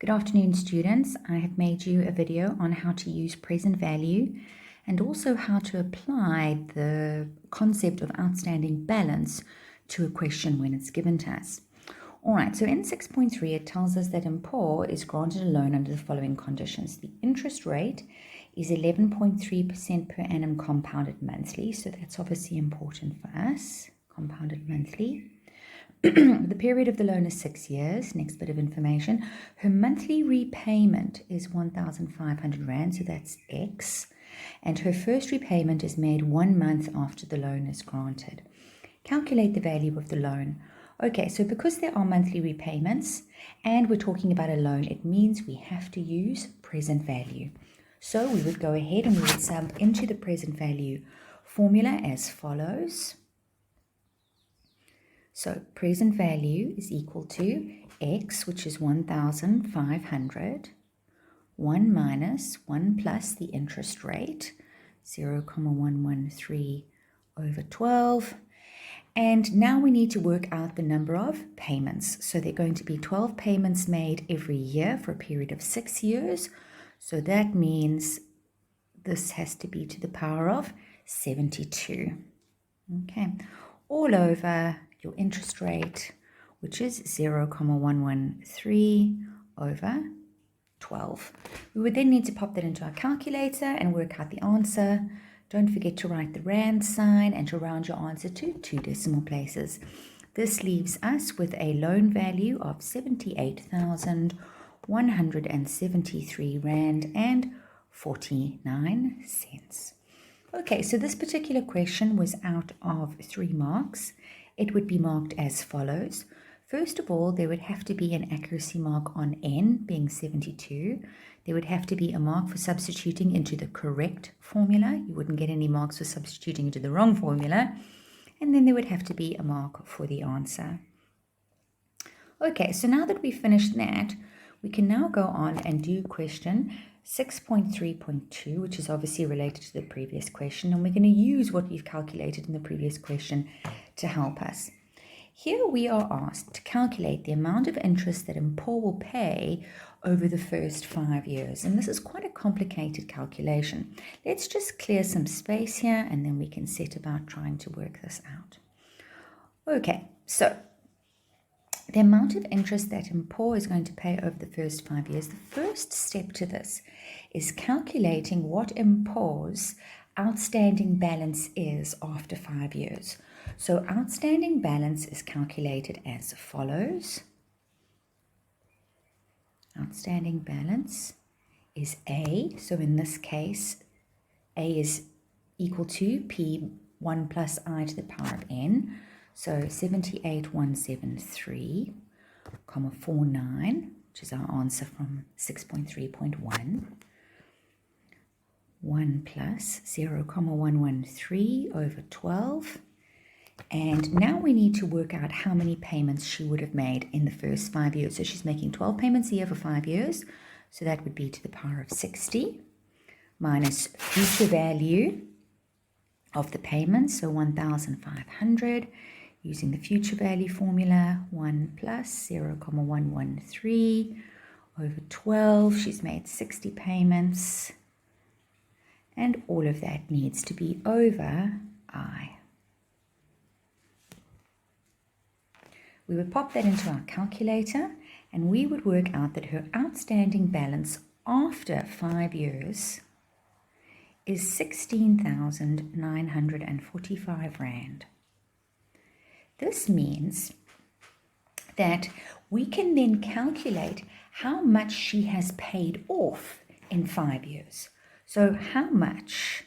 Good afternoon, students. I have made you a video on how to use present value and also how to apply the concept of outstanding balance to a question when it's given to us. All right, so in 6.3, it tells us that Mpho is granted a loan under the following conditions. The interest rate is 11.3% per annum compounded monthly, so that's obviously important for us, compounded monthly. The period of the loan is 6 years. Next bit of information. Her monthly repayment is 1,500 Rand, so that's X. And her first repayment is made 1 month after the loan is granted. Calculate the value of the loan. Okay, so because there are monthly repayments and we're talking about a loan, it means we have to use present value. So we would go ahead and we would sub into the present value formula as follows. So present value is equal to X, which is 1,500, 1 minus 1 plus the interest rate, 0,113 over 12. And now we need to work out the number of payments. So there are going to be 12 payments made every year for a period of 6 years. So that means this has to be to the power of 72. Okay, all over your interest rate, which is 0,113 over 12. We would then need to pop that into our calculator and work out the answer. Don't forget to write the Rand sign and to round your answer to 2 decimal places. This leaves us with a loan value of 78,173 Rand and 49 cents. Okay, so this particular question was out of 3 marks. It would be marked as follows. First of all, there would have to be an accuracy mark on N, being 72. There would have to be a mark for substituting into the correct formula. You wouldn't get any marks for substituting into the wrong formula. And then there would have to be a mark for the answer. Okay, so now that we've finished that, we can now go on and do question 6.3.2, which is obviously related to the previous question, and we're going to use what we've calculated in the previous question to help us. Here we are asked to calculate the amount of interest that Mpho will pay over the first 5 years, and this is quite a complicated calculation. Let's just clear some space here, and then we can set about trying to work this out. Okay, so the amount of interest that Mpho is going to pay over the first 5 years, the first step to this is calculating what Mpho's outstanding balance is after 5 years. So outstanding balance is calculated as follows. Outstanding balance is A. So in this case, A is equal to P1 plus I to the power of N. So 78,173,49, which is our answer from 6.3.1. 1 plus 0,113 over 12. And now we need to work out how many payments she would have made in the first 5 years. So she's making 12 payments a year for 5 years. So that would be to the power of 60 minus future value of the payments. So 1,500 using the future value formula. 1 plus 0,113 over 12. She's made 60 payments. And all of that needs to be over I. We would pop that into our calculator and we would work out that her outstanding balance after 5 years is 16,945 Rand. This means that we can then calculate how much she has paid off in 5 years. So how much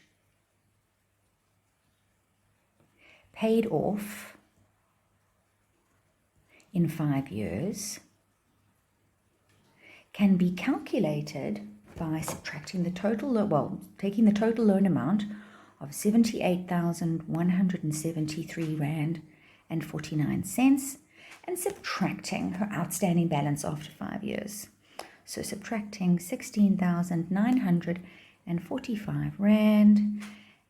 paid off in 5 years can be calculated by subtracting the total, taking the total loan amount of 78,173 Rand and 49 cents and subtracting her outstanding balance after 5 years. So subtracting 16,945 Rand,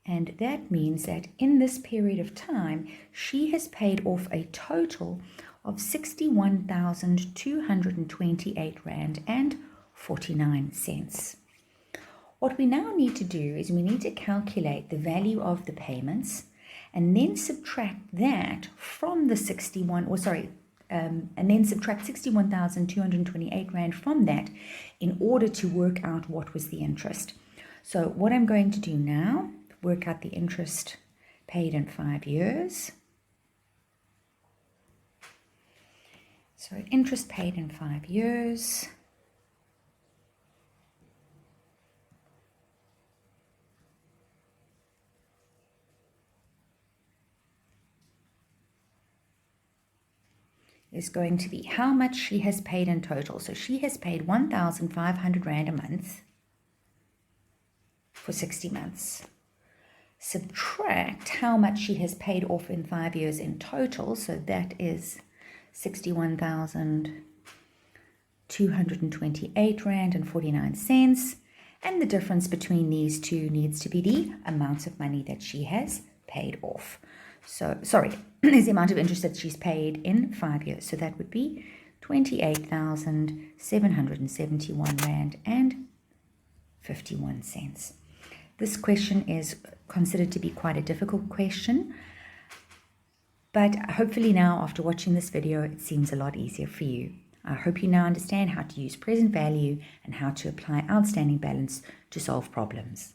and that means that in this period of time, she has paid off a total of 61,228 Rand and 49 cents. What we now need to do is we need to calculate the value of the payments and then subtract that from the and then subtract 61,228 Rand from that in order to work out what was the interest. So what I'm going to do now, work out the interest paid in 5 years. So interest paid in 5 years is going to be how much she has paid in total. So she has paid 1,500 Rand a month for 60 months. Subtract how much she has paid off in 5 years in total. So that is 61,228 Rand and 49 cents. And the difference between these two needs to be the amount of money that she has paid off. So, sorry, is the amount of interest that she's paid in 5 years. So that would be 28,771 Rand and 51 cents. This question is considered to be quite a difficult question, but hopefully now after watching this video, it seems a lot easier for you. I hope you now understand how to use present value and how to apply outstanding balance to solve problems.